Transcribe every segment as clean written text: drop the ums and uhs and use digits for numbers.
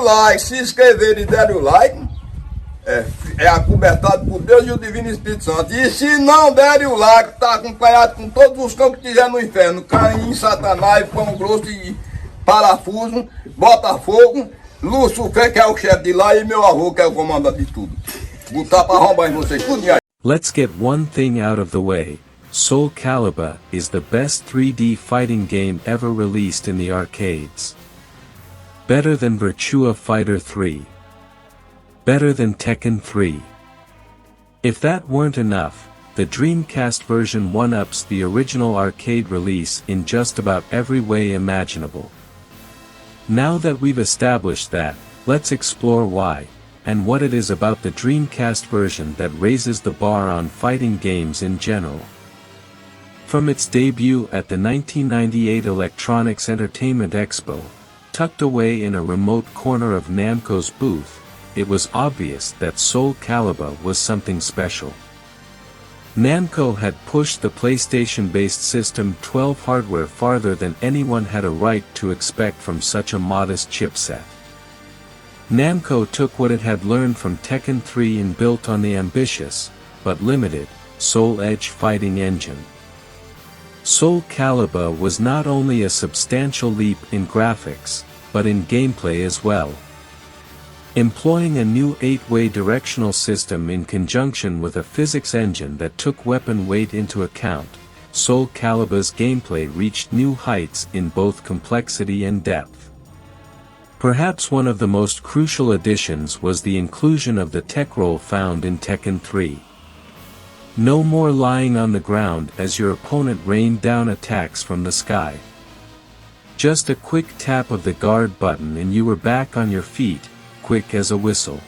like. Se inscreverem e derem o like, é acobertado por Deus e o Divino Espírito Santo. E se não derem o like, tá acompanhado com todos os cães que tiver no inferno. Caim, Satanás, pão grosso e parafuso, Botafogo, Lucifer, que é o chefe de lá, e meu avô, que é o comandante de tudo. Botar pra arrombar em vocês, tudo aí. Let's get one thing out of the way. Soul Calibur is the best 3D fighting game ever released in the arcades. Better than Virtua Fighter 3. Better than Tekken 3. If that weren't enough, the Dreamcast version one-ups the original arcade release in just about every way imaginable. Now that we've established that, let's explore why, and what it is about the Dreamcast version that raises the bar on fighting games in general. From its debut at the 1998 Electronics Entertainment Expo, tucked away in a remote corner of Namco's booth, it was obvious that Soul Calibur was something special. Namco had pushed the PlayStation-based System 12 hardware farther than anyone had a right to expect from such a modest chipset. Namco took what it had learned from Tekken 3 and built on the ambitious, but limited, Soul Edge fighting engine. Soul Calibur was not only a substantial leap in graphics, but in gameplay as well. Employing a new 8-way directional system in conjunction with a physics engine that took weapon weight into account, Soul Calibur's gameplay reached new heights in both complexity and depth. Perhaps one of the most crucial additions was the inclusion of the tech roll found in Tekken 3. No more lying on the ground as your opponent rained down attacks from the sky. Just a quick tap of the guard button and you were back on your feet, quick as a whistle.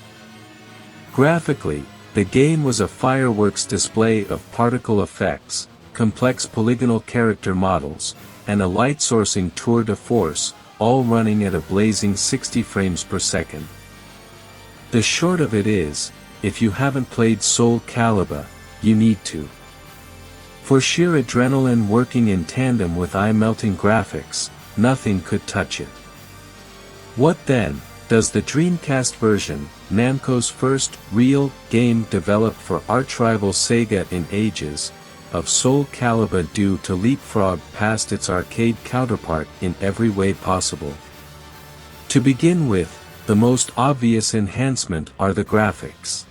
Graphically, the game was a fireworks display of particle effects, complex polygonal character models, and a light sourcing tour de force, all running at a blazing 60 frames per second. The short of it is, if you haven't played Soul Calibur, you need to. For sheer adrenaline working in tandem with eye-melting graphics, nothing could touch it. What then does the Dreamcast version, Namco's first real game developed for arch-rival Sega in ages, of Soul Calibur do to leapfrog past its arcade counterpart in every way possible? To begin with, the most obvious enhancement are the graphics.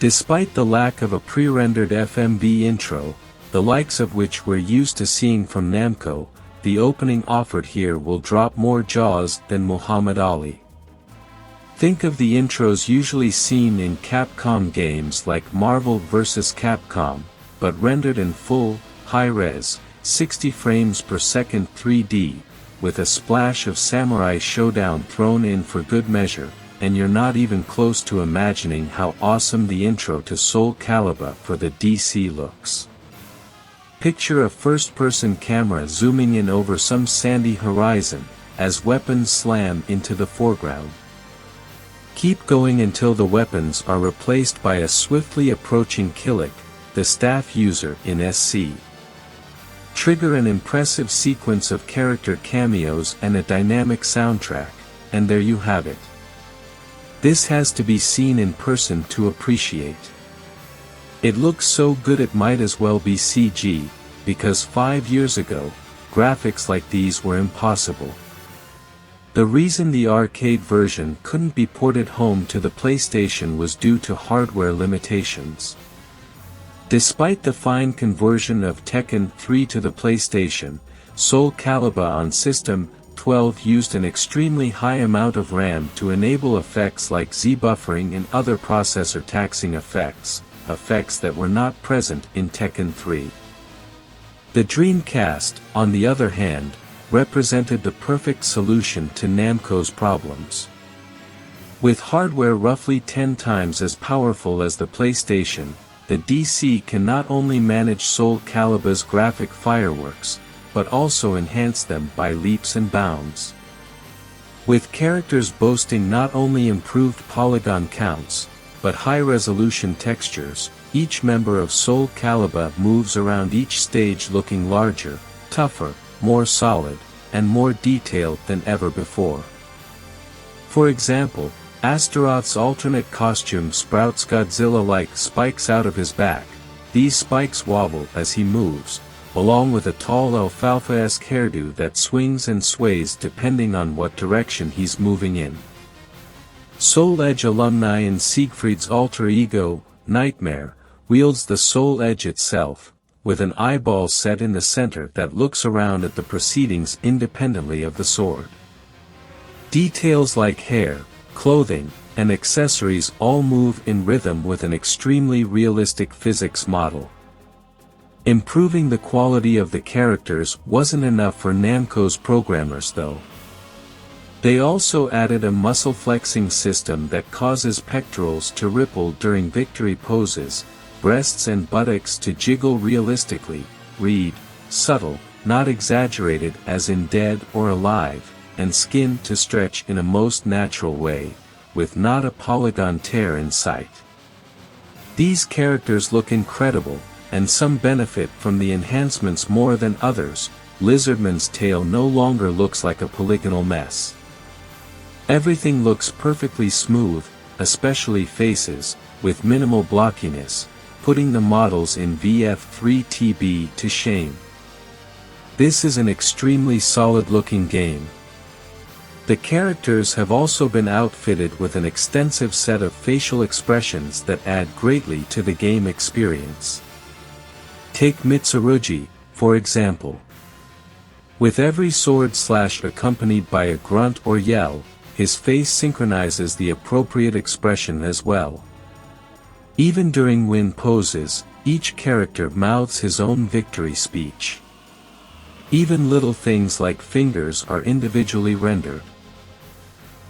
Despite the lack of a pre-rendered FMV intro, the likes of which we're used to seeing from Namco, the opening offered here will drop more jaws than Muhammad Ali. Think of the intros usually seen in Capcom games like Marvel vs. Capcom, but rendered in full, high-res, 60 frames per second 3D, with a splash of Samurai Showdown thrown in for good measure, and you're not even close to imagining how awesome the intro to Soul Calibur for the DC looks. Picture a first-person camera zooming in over some sandy horizon, as weapons slam into the foreground. Keep going until the weapons are replaced by a swiftly approaching Killick, the staff user in SC. Trigger an impressive sequence of character cameos and a dynamic soundtrack, and there you have it. This has to be seen in person to appreciate. It looks so good it might as well be CG, because 5 years ago, graphics like these were impossible. The reason the arcade version couldn't be ported home to the PlayStation was due to hardware limitations. Despite the fine conversion of Tekken 3 to the PlayStation, Soul Calibur on System 12 used an extremely high amount of RAM to enable effects like Z-buffering and other processor taxing effects that were not present in Tekken 3. The Dreamcast, on the other hand, represented the perfect solution to Namco's problems. With hardware roughly 10 times as powerful as the PlayStation, the DC can not only manage Soul Calibur's graphic fireworks, but also enhance them by leaps and bounds. With characters boasting not only improved polygon counts, but high-resolution textures, each member of Soul Calibur moves around each stage looking larger, tougher, more solid, and more detailed than ever before. For example, Astaroth's alternate costume sprouts Godzilla-like spikes out of his back. These spikes wobble as he moves, along with a tall alfalfa-esque hairdo that swings and sways depending on what direction he's moving in. Soul Edge alumni and Siegfried's alter ego, Nightmare, wields the Soul Edge itself, with an eyeball set in the center that looks around at the proceedings independently of the sword. Details like hair, clothing, and accessories all move in rhythm with an extremely realistic physics model. Improving the quality of the characters wasn't enough for Namco's programmers though. They also added a muscle flexing system that causes pectorals to ripple during victory poses, breasts and buttocks to jiggle realistically, read, subtle, not exaggerated as in Dead or Alive, and skin to stretch in a most natural way, with not a polygon tear in sight. These characters look incredible, and some benefit from the enhancements more than others. Lizardman's tail no longer looks like a polygonal mess. Everything looks perfectly smooth, especially faces, with minimal blockiness, putting the models in VF3TB to shame. This is an extremely solid-looking game. The characters have also been outfitted with an extensive set of facial expressions that add greatly to the game experience. Take Mitsurugi, for example. With every sword slash accompanied by a grunt or yell, his face synchronizes the appropriate expression as well. Even during win poses, each character mouths his own victory speech. Even little things like fingers are individually rendered.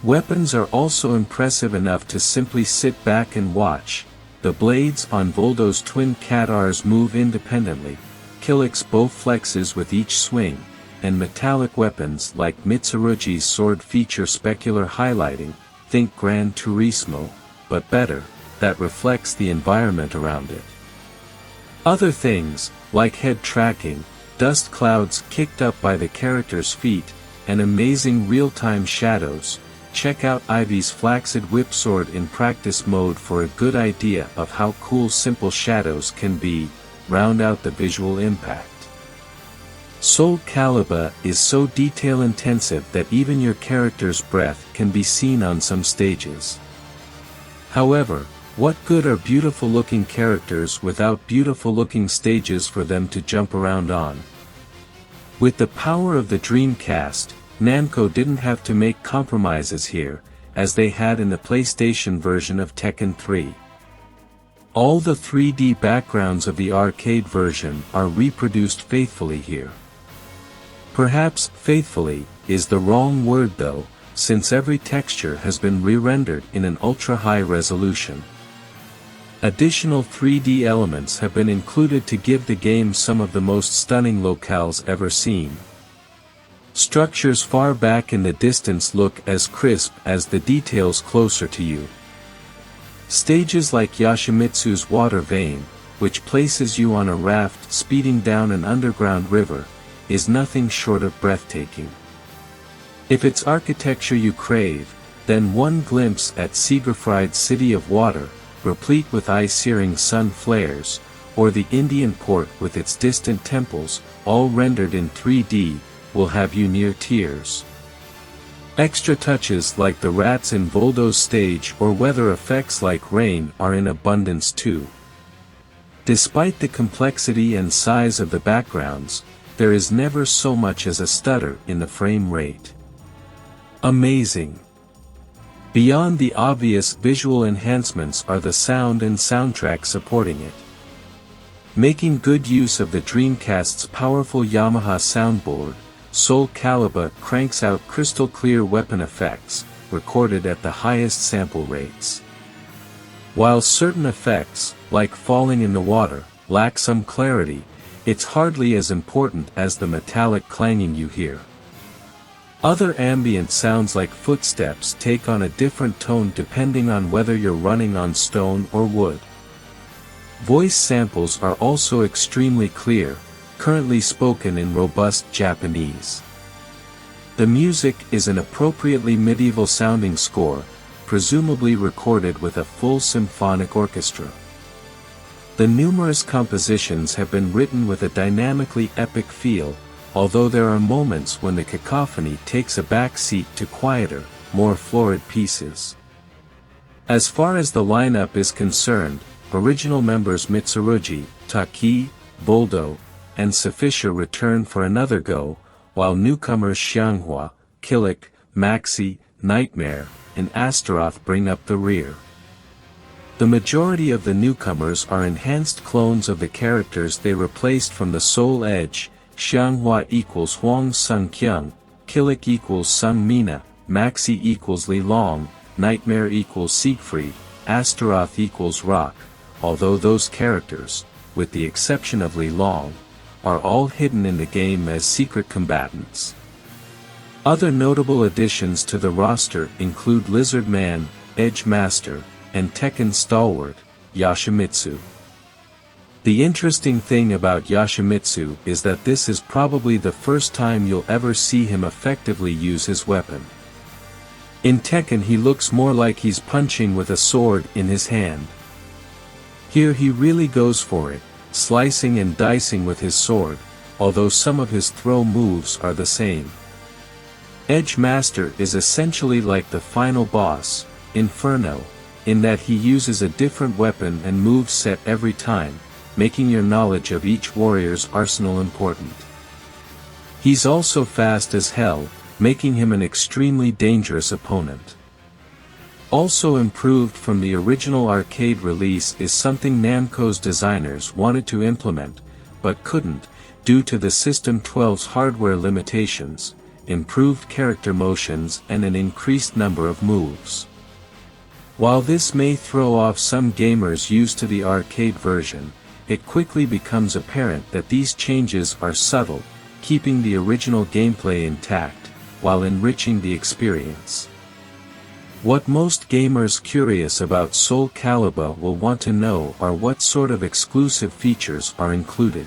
Weapons are also impressive enough to simply sit back and watch. The blades on Voldo's twin Katars move independently, Killick's bow flexes with each swing, and metallic weapons like Mitsurugi's sword feature specular highlighting, think Gran Turismo, but better, that reflects the environment around it. Other things, like head tracking, dust clouds kicked up by the character's feet, and amazing real-time shadows. Check out Ivy's Flaccid Whip Sword in practice mode for a good idea of how cool simple shadows can be, round out the visual impact. Soul Calibur is so detail-intensive that even your character's breath can be seen on some stages. However, what good are beautiful-looking characters without beautiful-looking stages for them to jump around on? With the power of the Dreamcast, Namco didn't have to make compromises here, as they had in the PlayStation version of Tekken 3. All the 3D backgrounds of the arcade version are reproduced faithfully here. Perhaps faithfully is the wrong word though, since every texture has been re-rendered in an ultra-high resolution. Additional 3D elements have been included to give the game some of the most stunning locales ever seen. Structures far back in the distance look as crisp as the details closer to you. Stages like Yoshimitsu's Water Vein, which places you on a raft speeding down an underground river, is nothing short of breathtaking. If it's architecture you crave, then one glimpse at Siegfried's City of Water, replete with eye-searing sun flares, or the Indian port with its distant temples, all rendered in 3D, will have you near tears. Extra touches like the rats in Voldo's stage or weather effects like rain are in abundance too. Despite the complexity and size of the backgrounds, there is never so much as a stutter in the frame rate. Amazing! Beyond the obvious visual enhancements are the sound and soundtrack supporting it. Making good use of the Dreamcast's powerful Yamaha Soundboard, Soul Calibur cranks out crystal-clear weapon effects, recorded at the highest sample rates. While certain effects, like falling in the water, lack some clarity, it's hardly as important as the metallic clanging you hear. Other ambient sounds like footsteps take on a different tone depending on whether you're running on stone or wood. Voice samples are also extremely clear, currently spoken in robust Japanese. The music is an appropriately medieval-sounding score, presumably recorded with a full symphonic orchestra. The numerous compositions have been written with a dynamically epic feel, although there are moments when the cacophony takes a back seat to quieter, more florid pieces. As far as the lineup is concerned, original members Mitsurugi, Taki, Boldo, and Sufisha return for another go, while newcomers Xianghua, Killik, Maxi, Nightmare, and Astaroth bring up the rear. The majority of the newcomers are enhanced clones of the characters they replaced from the Soul Edge. Xianghua equals Huang Sungkyung, Killik equals Sung Mina, Maxi equals Li Long, Nightmare equals Siegfried, Astaroth equals Rock, although those characters, with the exception of Li Long, are all hidden in the game as secret combatants. Other notable additions to the roster include Lizard Man, Edge Master, and Tekken Stalwart, Yoshimitsu. The interesting thing about Yoshimitsu is that this is probably the first time you'll ever see him effectively use his weapon. In Tekken he looks more like he's punching with a sword in his hand. Here he really goes for it, slicing and dicing with his sword, although some of his throw moves are the same. Edge Master is essentially like the final boss, Inferno, in that he uses a different weapon and move set every time, making your knowledge of each warrior's arsenal important. He's also fast as hell, making him an extremely dangerous opponent. Also improved from the original arcade release is something Namco's designers wanted to implement, but couldn't, due to the System 12's hardware limitations, improved character motions and an increased number of moves. While this may throw off some gamers used to the arcade version, it quickly becomes apparent that these changes are subtle, keeping the original gameplay intact, while enriching the experience. What most gamers curious about Soul Calibur will want to know are what sort of exclusive features are included.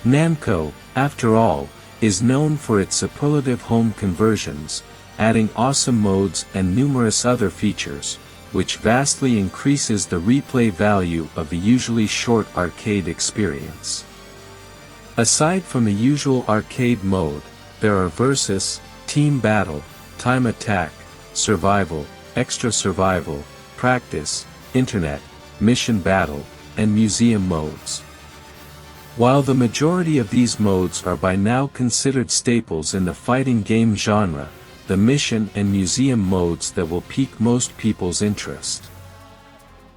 Namco, after all, is known for its superlative home conversions, adding awesome modes and numerous other features, which vastly increases the replay value of the usually short arcade experience. Aside from the usual arcade mode, there are Versus, Team Battle, Time Attack, Survival, Extra Survival, Practice, Internet, Mission Battle, and Museum modes. While the majority of these modes are by now considered staples in the fighting game genre, the Mission and Museum modes that will pique most people's interest.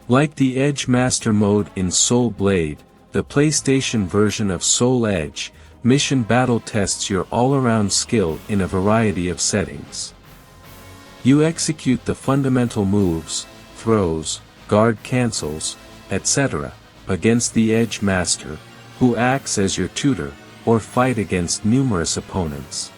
Like the Edge Master mode in Soul Blade, the PlayStation version of Soul Edge, Mission Battle tests your all-around skill in a variety of settings. You execute the fundamental moves, throws, guard cancels, etc., against the Edge Master, who acts as your tutor, or fight against numerous opponents.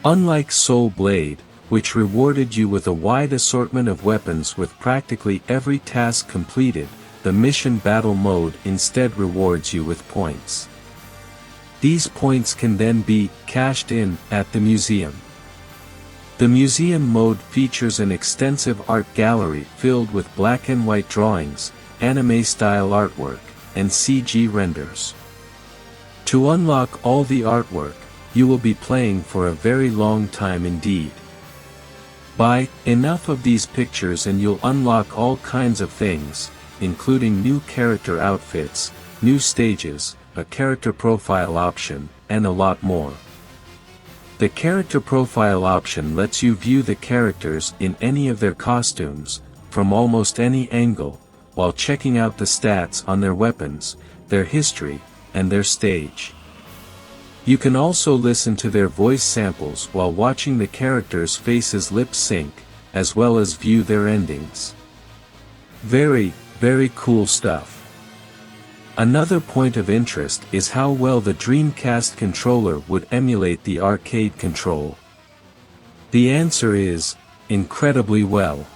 Unlike Soul Blade, which rewarded you with a wide assortment of weapons with practically every task completed, the Mission Battle mode instead rewards you with points. These points can then be cashed in at the museum. The museum mode features an extensive art gallery filled with black and white drawings, anime-style artwork, and CG renders. To unlock all the artwork, you will be playing for a very long time indeed. Buy enough of these pictures and you'll unlock all kinds of things, including new character outfits, new stages, a character profile option, and a lot more. The character profile option lets you view the characters in any of their costumes, from almost any angle, while checking out the stats on their weapons, their history, and their stage. You can also listen to their voice samples while watching the characters' faces lip sync, as well as view their endings. Very, very cool stuff. Another point of interest is how well the Dreamcast controller would emulate the arcade control. The answer is, incredibly well.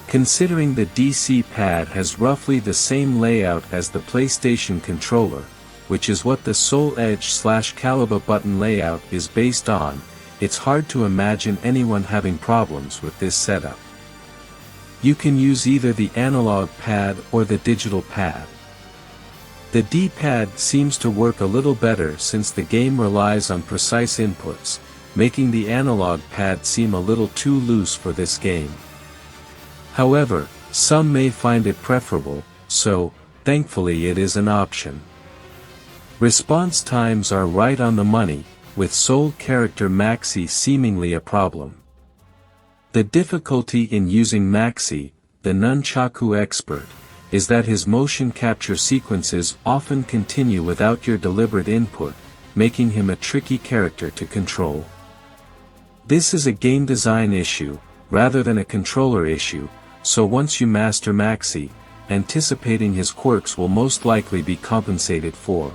Considering the DC pad has roughly the same layout as the PlayStation controller, which is what the Soul Edge/Calibur button layout is based on, it's hard to imagine anyone having problems with this setup. You can use either the analog pad or the digital pad. The D-pad seems to work a little better since the game relies on precise inputs, making the analog pad seem a little too loose for this game. However, some may find it preferable, so, thankfully it is an option. Response times are right on the money, with Soul Character Maxi seemingly a problem. The difficulty in using Maxi, the nunchaku expert, is that his motion capture sequences often continue without your deliberate input, making him a tricky character to control. This is a game design issue, rather than a controller issue, so once you master Maxi, anticipating his quirks will most likely be compensated for.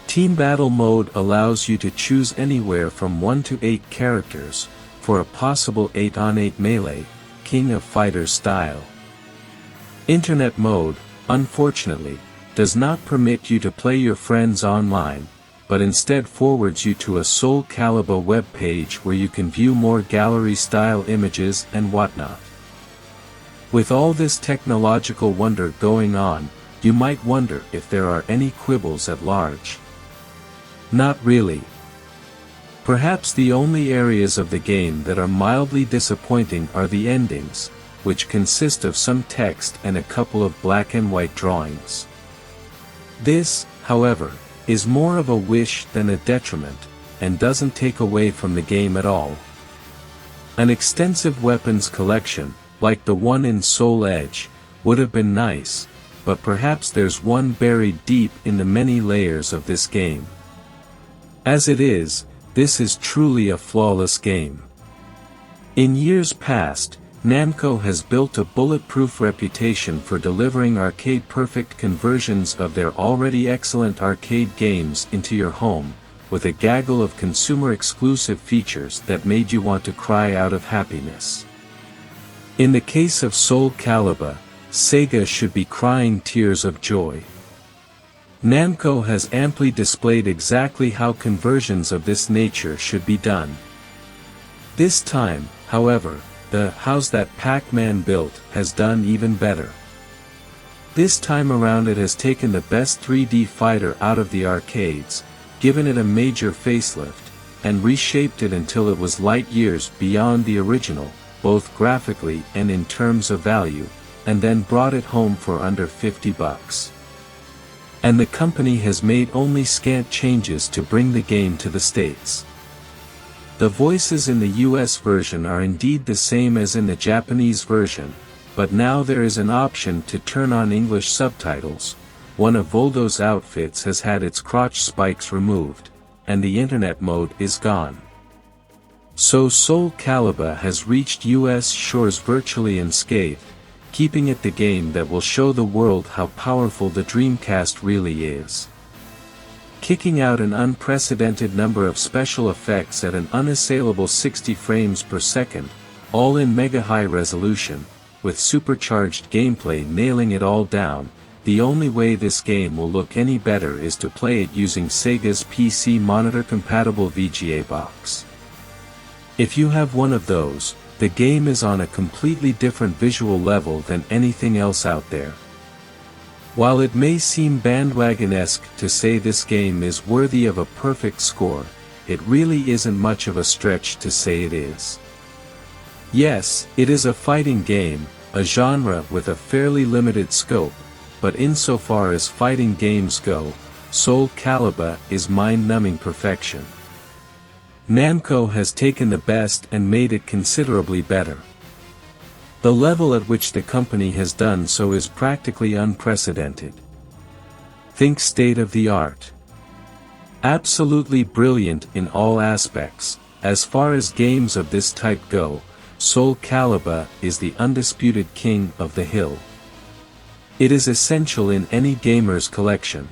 Team Battle Mode allows you to choose anywhere from 1 to 8 characters, for a possible 8-on-8 melee, King of Fighters style. Internet Mode, unfortunately, does not permit you to play your friends online, but instead forwards you to a Soul Calibur web page where you can view more gallery-style images and whatnot. With all this technological wonder going on, you might wonder if there are any quibbles at large. Not really. Perhaps the only areas of the game that are mildly disappointing are the endings, which consist of some text and a couple of black and white drawings. This, however, is more of a wish than a detriment, and doesn't take away from the game at all. An extensive weapons collection, like the one in Soul Edge, would have been nice, but perhaps there's one buried deep in the many layers of this game. As it is, this is truly a flawless game. In years past, Namco has built a bulletproof reputation for delivering arcade-perfect conversions of their already excellent arcade games into your home, with a gaggle of consumer-exclusive features that made you want to cry out of happiness. In the case of Soul Calibur, Sega should be crying tears of joy. Namco has amply displayed exactly how conversions of this nature should be done. This time, however, the "How's That Pac-Man Built" has done even better. This time around it has taken the best 3D fighter out of the arcades, given it a major facelift, and reshaped it until it was light years beyond the original, both graphically and in terms of value, and then brought it home for under $50. And the company has made only scant changes to bring the game to the States. The voices in the US version are indeed the same as in the Japanese version, but now there is an option to turn on English subtitles. One of Voldo's outfits has had its crotch spikes removed, and the internet mode is gone. So Soul Calibur has reached US shores virtually unscathed, keeping it the game that will show the world how powerful the Dreamcast really is. Kicking out an unprecedented number of special effects at an unassailable 60 frames per second, all in mega-high resolution, with supercharged gameplay nailing it all down, the only way this game will look any better is to play it using Sega's PC monitor-compatible VGA box. If you have one of those, the game is on a completely different visual level than anything else out there. While it may seem bandwagon-esque to say this game is worthy of a perfect score, it really isn't much of a stretch to say it is. Yes, it is a fighting game, a genre with a fairly limited scope, but insofar as fighting games go, Soul Calibur is mind-numbing perfection. Namco has taken the best and made it considerably better. The level at which the company has done so is practically unprecedented. Think state-of-the-art. Absolutely brilliant in all aspects. As far as games of this type go, Soul Calibur is the undisputed king of the hill. It is essential in any gamer's collection.